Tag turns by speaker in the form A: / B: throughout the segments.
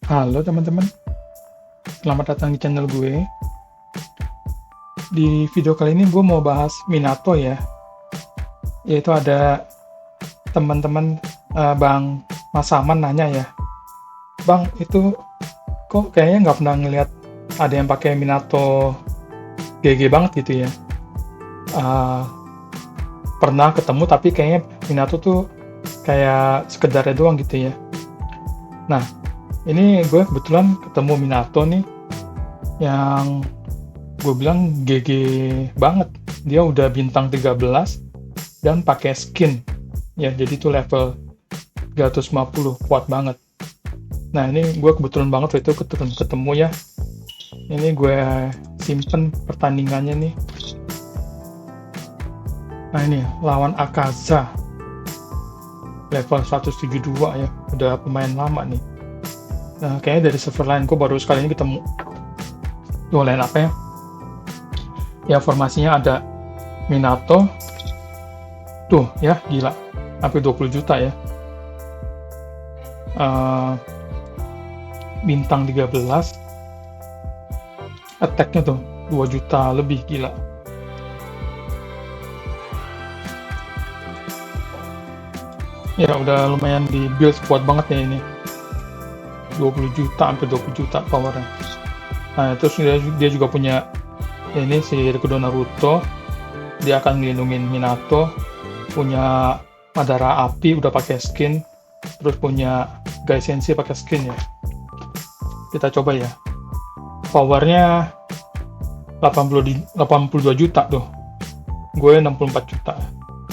A: Halo teman-teman, selamat datang di channel gue. Di video kali ini gue mau bahas Minato ya, yaitu ada teman-teman Bang Mas Saman nanya ya, Bang itu kok kayaknya nggak pernah ngeliat ada yang pakai Minato GG banget gitu ya. Eh, Pernah ketemu tapi kayaknya Minato tuh kayak sekedarnya doang gitu ya. Nah, ini gue kebetulan ketemu Minato nih yang gue bilang GG banget. Dia udah bintang 13 dan pakai skin. Ya, jadi itu level 350, kuat banget. Nah, ini gue kebetulan banget waktu itu ketemu ya. Ini gue simpen pertandingannya nih. Nah, ini lawan Akaza. Level 172 ya. Udah pemain lama nih. Nah, kayaknya dari server lain gue baru sekali ini ketemu. Tuh, lain apa ya? Ya, formasinya ada Minato. Tuh, ya, gila. Hampir 20 juta ya. Bintang 13. Attack-nya tuh 2 juta lebih, gila. Ya, udah lumayan di build, kuat banget ya ini. 20 juta, hampir 20 juta powernya. Nah, terus dia juga punya ini si Rikudo Naruto. Dia akan ngelindungin Minato. Punya Madara Api udah pakai skin. Terus punya Gai Sensei pakai skin ya. Kita coba ya. Powernya 82 juta tuh. Gue 64 juta.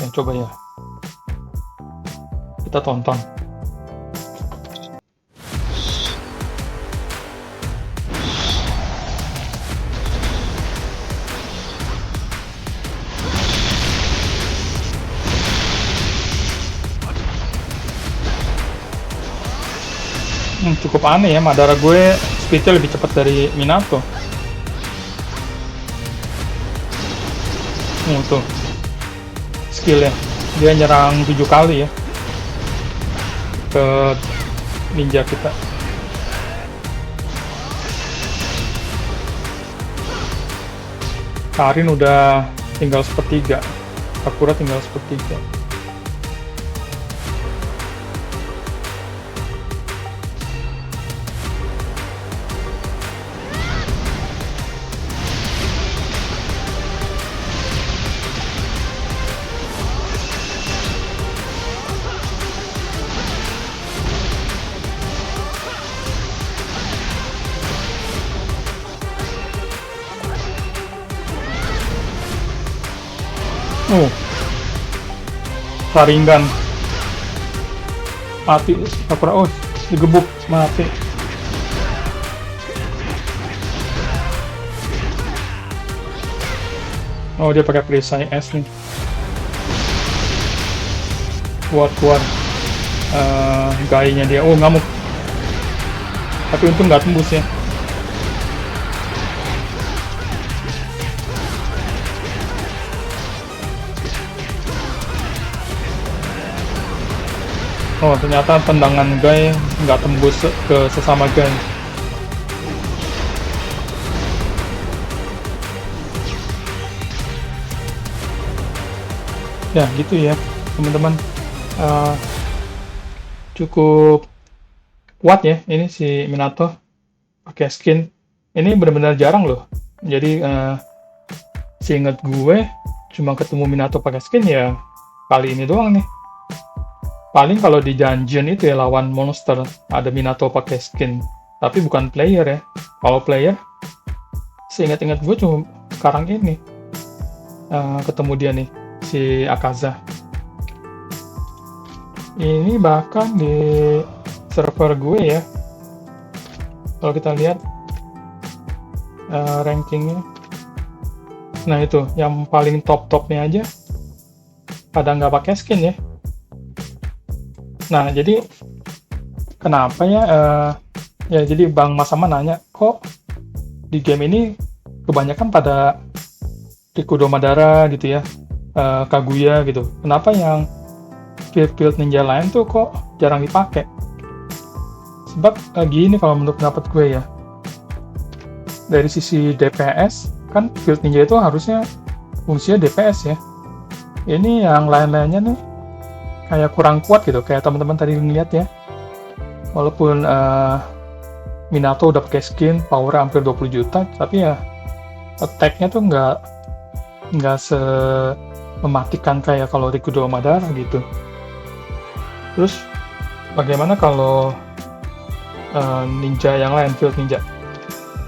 A: Ya, coba ya. Kita tonton. Cukup aneh ya, Madara gue speednya lebih cepat dari Minato. Tuh skillnya, dia nyerang 7 kali ya ke ninja kita. Karin udah tinggal sepertiga, Sakura tinggal sepertiga. Sharingan mati Sakura, digebuk mati. Dia pakai perisai es nih, kuat gainya dia. Ngamuk, tapi untung nggak tembus ya. Ternyata tendangan Gai nggak tembus ke sesama Gai. Ya gitu ya teman-teman. Cukup kuat ya ini si Minato pakai skin. Ini benar-benar jarang loh. Jadi seingat gue cuma ketemu Minato pakai skin ya kali ini doang nih. Paling kalau di dungeon itu ya lawan monster ada Minato pakai skin, tapi bukan player ya. Kalau player, seingat-ingat gue cuma sekarang ini ketemu dia nih, si Akaza. Ini bahkan di server gue ya, kalau kita lihat rankingnya, nah itu yang paling top-topnya aja pada nggak pakai skin ya. Nah, jadi kenapa ya? Ya, jadi Bang Masama nanya, kok di game ini kebanyakan pada Rikudo Madara gitu ya, Kaguya gitu. Kenapa yang field ninja lain tuh kok jarang dipakai? Sebab gini kalau menurut pendapat gue ya, dari sisi DPS kan Field Ninja itu harusnya fungsinya DPS ya. Ini yang lain-lainnya nih kayak kurang kuat gitu, kayak teman-teman tadi lihat ya. Walaupun Minato udah pakai skin, power hampir 20 juta, tapi ya attack-nya tuh nggak mematikan kayak kalau Rikudo Madara gitu. Terus bagaimana kalau ninja yang lain, Field Ninja?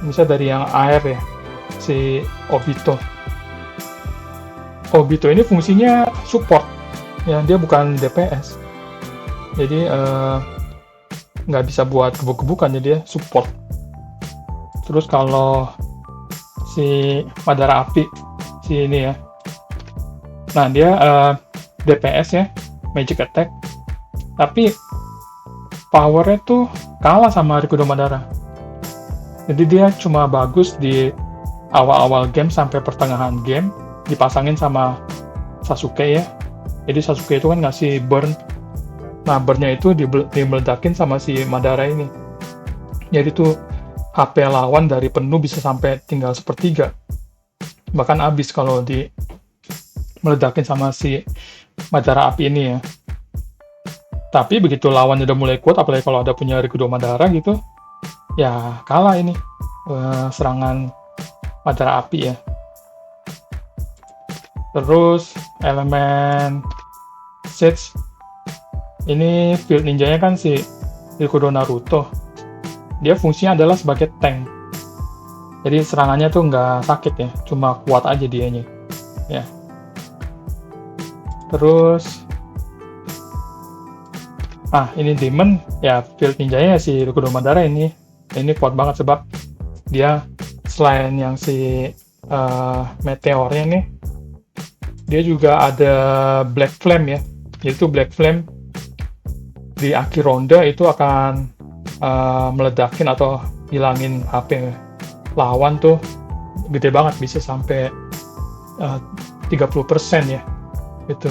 A: Misalnya dari yang air ya, si Obito. Obito ini fungsinya support, ya dia bukan DPS. Jadi nggak bisa buat gebuk-gebukan, jadi dia support. Terus kalau si Madara Api, si ini ya, nah dia DPS ya, magic attack, tapi powernya tuh kalah sama Rikudo Madara. Jadi dia cuma bagus di awal-awal game sampai pertengahan game, dipasangin sama Sasuke ya. Jadi Sasuke itu kan ngasih burn. Nah, burn-nya itu dimeledakin sama si Madara ini. Jadi tuh HP lawan dari penuh bisa sampai tinggal sepertiga. Bahkan habis kalau meledakin sama si Madara Api ini ya. Tapi begitu lawannya udah mulai kuat, apalagi kalau ada punya Rikudo Madara gitu, ya kalah ini serangan Madara Api ya. Terus elemen Sage, ini Field Ninjanya kan si Rikudo Naruto. Dia fungsinya adalah sebagai tank. Jadi serangannya tuh nggak sakit ya, cuma kuat aja dianya. Ya. Terus ini Demon, ya Field Ninjanya si Rikudo Madara ini kuat banget sebab dia selain yang si meteornya nih, dia juga ada Black Flame ya. Yaitu Black Flame di akhir ronde itu akan meledakin atau hilangin HP lawan tuh gede banget, bisa sampai 30% ya. Itu.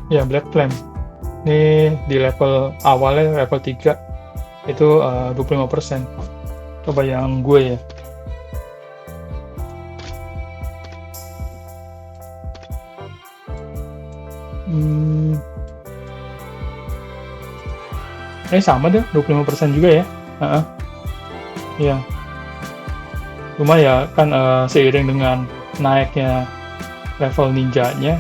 A: Ya, Black Flame. Ini di level awalnya, level 3, itu 25%. Coba yang gue ya. Sama deh, 25% juga ya. Iya. Cuma ya kan seiring dengan naiknya level ninjanya,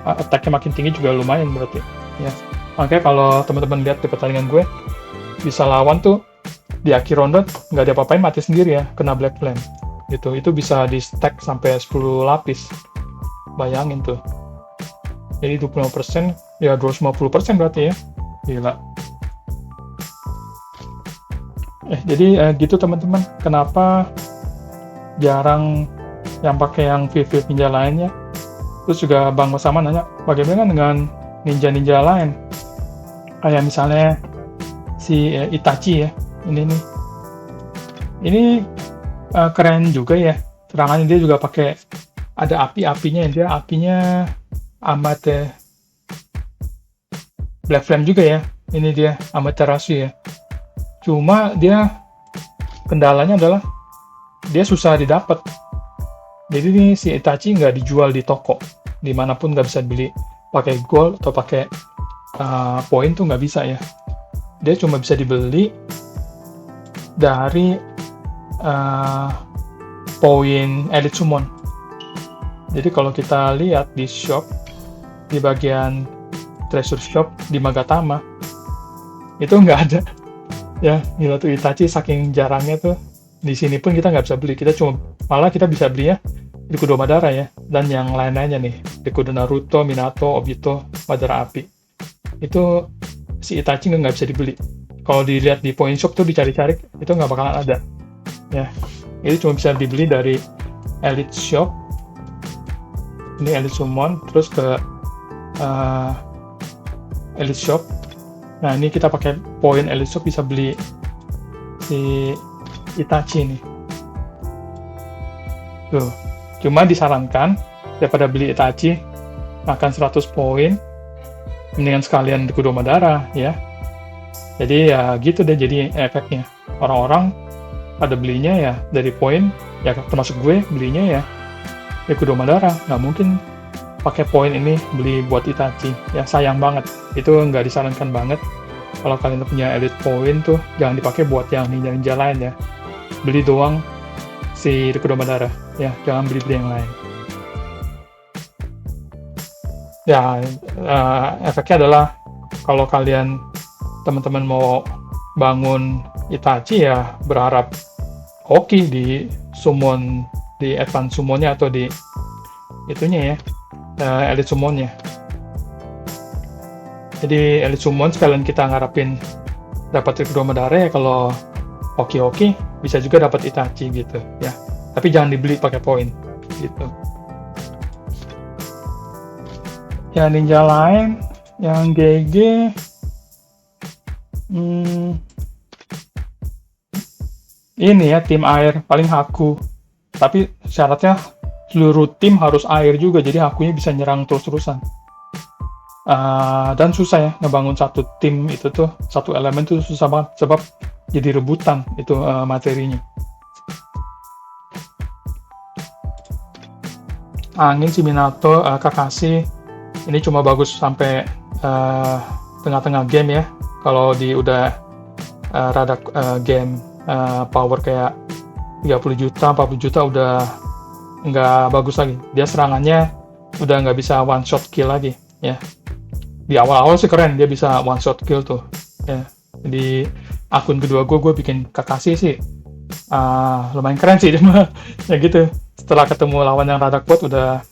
A: attack-nya makin tinggi juga lumayan berarti ya. Makanya kalau teman-teman lihat di pertandingan gue, bisa lawan tuh di akhir ronde nggak ada apa-apain, mati sendiri ya, kena Black Flame gitu. Itu bisa di stack sampai 10 lapis, bayangin tuh. Jadi 25% ya 250% berarti ya, gila. Jadi gitu teman-teman, kenapa jarang yang pakai yang Field Ninja lainnya. Terus juga Bang Osama nanya, bagaimana dengan ninja-ninja lain? Kayak misalnya si Itachi ya, ini nih. Ini keren juga ya, serangannya dia juga pakai ada api-apinya, dia apinya amat Black Flame juga ya. Ini dia Amaterasu ya. Cuma dia kendalanya adalah dia susah didapat. Jadi nih si Itachi nggak dijual di toko, dimanapun nggak bisa beli pakai gold atau pakai poin tuh nggak bisa ya. Dia cuma bisa dibeli dari poin Elite Summon. Jadi kalau kita lihat di shop, di bagian treasure shop di Magatama, itu nggak ada. Ya, gila tuh Itachi saking jarangnya tuh. Di sini pun kita nggak bisa beli, malah kita bisa belinya Rikudo Madara ya, dan yang lain-lainnya nih, Rikudo Naruto, Minato, Obito, Madara Api. Itu si Itachi nggak bisa dibeli. Kalau dilihat di point shop tuh dicari-cari, itu nggak bakalan ada. Ya, itu cuma bisa dibeli dari Elite Shop. Ini Elite Summon, terus ke Elite Shop. Nah, ini kita pakai poin Elite Shop bisa beli si Itachi nih. Tuh. Cuma disarankan daripada beli Itachi, akan 100 poin, mendingan sekalian Rikudo Madara ya. Jadi ya gitu deh jadi efeknya. Orang-orang pada belinya ya dari poin, ya termasuk gue belinya ya Rikudo Madara. Nggak mungkin pakai poin ini beli buat Itachi. Ya sayang banget. Itu nggak disarankan banget. Kalau kalian punya elite poin tuh jangan dipakai buat yang ninja-ninja lain ya. Beli doang si Rikudo Madara ya, jangan beli yang lain. Ya, efeknya adalah kalau kalian teman-teman mau bangun Itachi ya berharap hoki di summon, di advance summonnya atau di itunya ya, elite summonnya. Jadi elite summon sekalian kita ngarepin dapat Rikudo Madara ya, kalau hoki-hoki bisa juga dapat Itachi gitu ya. Tapi jangan dibeli pakai poin gitu. Ya ninja lain yang GG ini ya tim air paling Haku, tapi syaratnya seluruh tim harus air juga, jadi Hakunya bisa nyerang terus-terusan. Dan susah ya ngebangun satu tim itu tuh, satu elemen tuh susah banget sebab jadi rebutan itu materinya. Angin si Minato, Kakashi ini cuma bagus sampai tengah-tengah game ya. Kalau di udah rada game power kayak 30 juta, 40 juta udah nggak bagus lagi. Dia serangannya udah nggak bisa one shot kill lagi ya. Di awal-awal sih keren, dia bisa one shot kill tuh ya. Di akun kedua gue bikin Kakashi sih lumayan keren sih cuma ya gitu. Setelah ketemu lawan yang rada kuat udah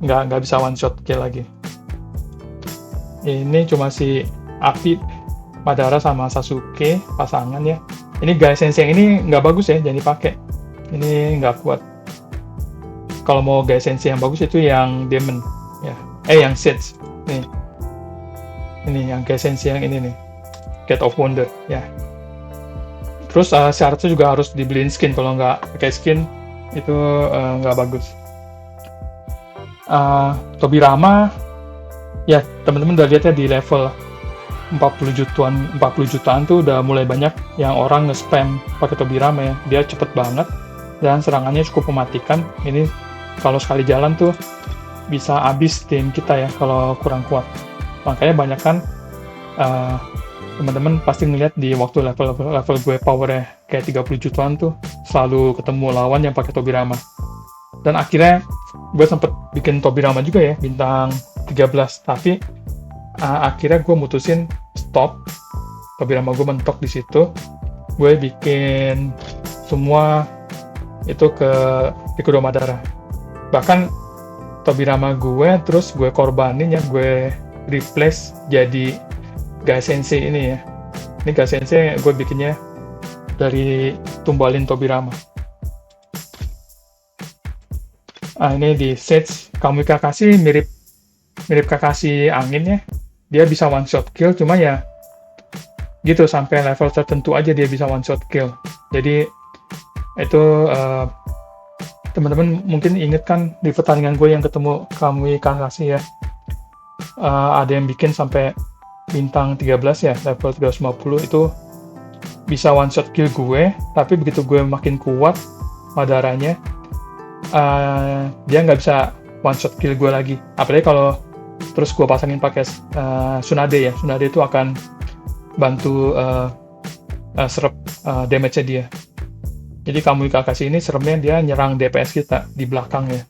A: nggak bisa one shot kill lagi. Ini cuma si Api Madara sama Sasuke pasangan ya. Ini Gai Sensei yang ini nggak bagus ya, jangan dipakai. Ini nggak kuat. Kalau mau Gai Sensei yang bagus itu yang Demon ya. Yang Sage nih. Ini yang Gai Sensei yang ini nih, Gate of Wonder ya. Terus syaratnya juga harus dibeliin skin, kalau nggak pakai skin itu nggak bagus. Tobirama ya teman-teman udah lihat ya di level 40 jutaan tuh udah mulai banyak yang orang nge-spam pakai Tobirama ya. Dia cepet banget dan serangannya cukup mematikan. Ini kalau sekali jalan tuh bisa habis tim kita ya kalau kurang kuat. Makanya banyak kan teman-teman pasti ngeliat di waktu level gue powernya kayak 30 jutaan tuh selalu ketemu lawan yang pakai Tobirama. Dan akhirnya gue sempet bikin Tobirama juga ya, bintang 13, tapi akhirnya gue mutusin stop. Tobirama gue mentok di situ. Gue bikin semua itu ke Rikudo Madara. Bahkan Tobirama gue terus gue korbanin ya, gue replace jadi Gai Sensei ini ya. Ini Gai Sensei gue bikinnya dari tumbalin Tobirama. Ini di Sage Kamui Kakashi mirip Kakashi angin ya. Dia bisa one shot kill, cuma ya gitu sampai level tertentu aja dia bisa one shot kill. Jadi itu teman-teman mungkin inget kan di pertandingan gue yang ketemu Kamui Kakashi ya. Ada yang bikin sampai bintang 13 ya, level 350 itu bisa one shot kill gue, tapi begitu gue makin kuat Madaranya, dia nggak bisa one shot kill gue lagi. Apalagi kalau terus gue pasangin pakai Tsunade ya. Tsunade itu akan bantu serep damage-nya dia. Jadi Kamui Kakashi ini seremnya dia nyerang DPS kita di belakangnya.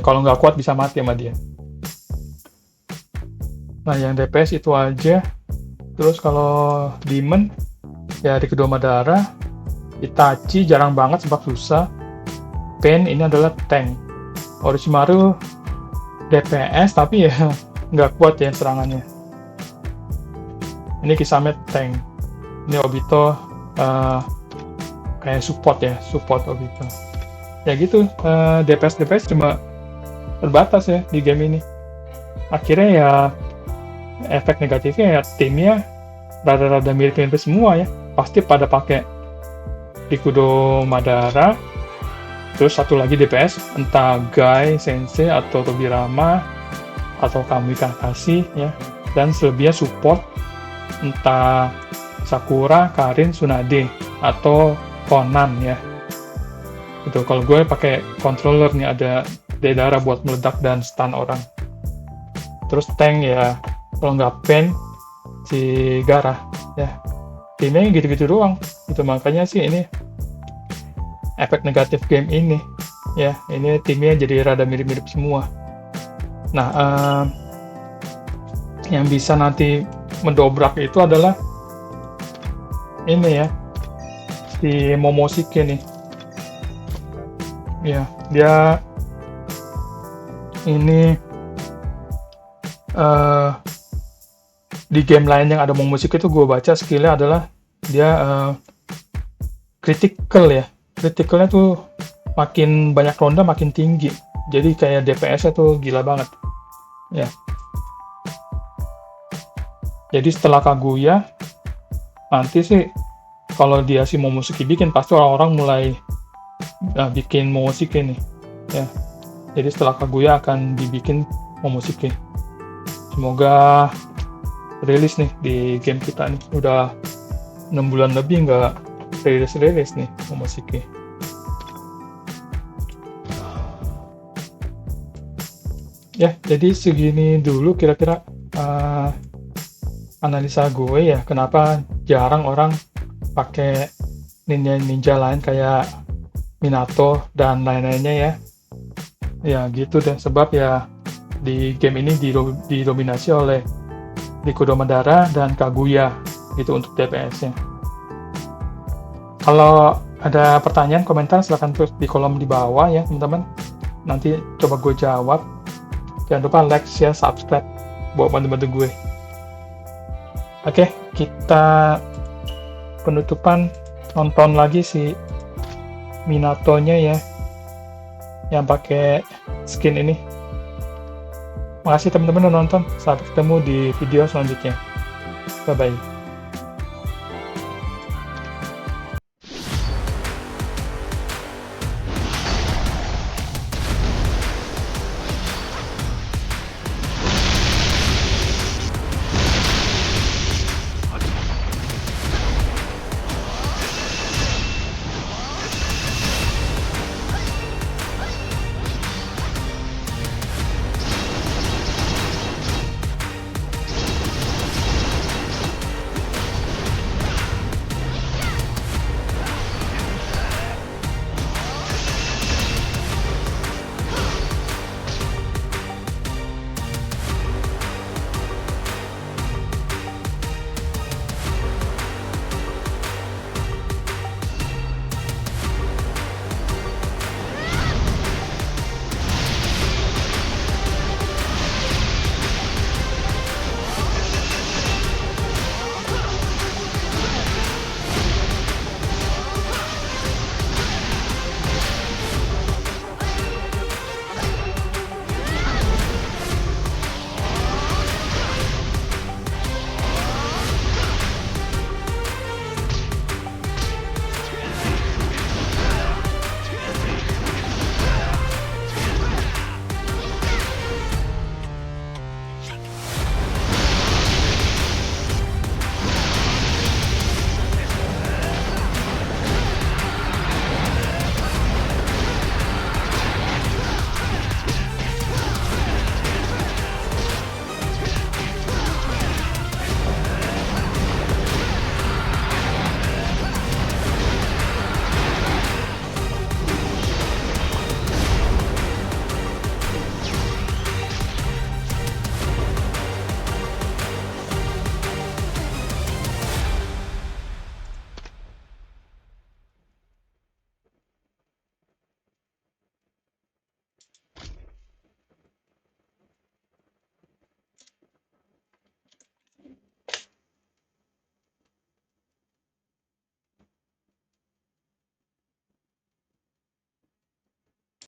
A: Kalau nggak kuat bisa mati sama dia. Nah yang DPS itu aja. Terus kalau Demon ya Rikudo Madara, Itachi jarang banget sebab susah. Pain ini adalah tank. Orochimaru DPS tapi ya nggak kuat ya serangannya. Ini Kisame tank. Ini Obito kayak support Obito. Ya gitu, DPS cuma terbatas ya di game ini. Akhirnya ya efek negatifnya ya timnya rada-rada mirip-mirip semua ya. Pasti pada pakai Rikudo Madara. Terus satu lagi DPS, entah Gai Sensei atau Tobirama, atau Kamikakashi ya, dan selebihnya support entah Sakura, Karin, Tsunade atau Conan ya. Itu kalau gue pakai controller nih, ada Deidara buat meledak dan stun orang. Terus tank ya, kalau nggak Pen, si Gaara ya. Timnya gitu-gitu doang. Itu makanya sih ini efek negatif game ini ya. Ini timnya jadi rada mirip-mirip semua. Nah, yang bisa nanti mendobrak itu adalah ini ya, si Momoshiki nih ya. Dia ini di game lain yang ada Momoshiki itu gue baca skillnya adalah dia critical ya. Criticalnya tuh makin banyak ronde makin tinggi, jadi kayak DPS-nya tuh gila banget ya. Jadi setelah Kaguya nanti sih kalau dia si Momoshiki bikin, pasti orang-orang mulai bikin Momoshiki nih ya. Jadi setelah Kaguya akan dibikin Momoshiki. Semoga rilis nih di game kita nih. Udah 6 bulan lebih nggak rilis nih Momoshiki. Ya, jadi segini dulu kira-kira analisa gue ya, kenapa jarang orang pakai ninja lain kayak Minato dan lain-lainnya ya. Ya gitu deh, sebab ya di game ini didominasi oleh Rikudo Madara dan Kaguya gitu untuk DPS-nya. Kalau ada pertanyaan, komentar silahkan tulis di kolom di bawah ya teman-teman. Nanti coba gue jawab. Jangan lupa like, share, subscribe buat bantu-bantu gue. Oke, kita penutupan nonton lagi si Minatonya ya, yang pakai skin ini. Makasih teman-teman udah nonton. Sampai ketemu di video selanjutnya. Bye-bye.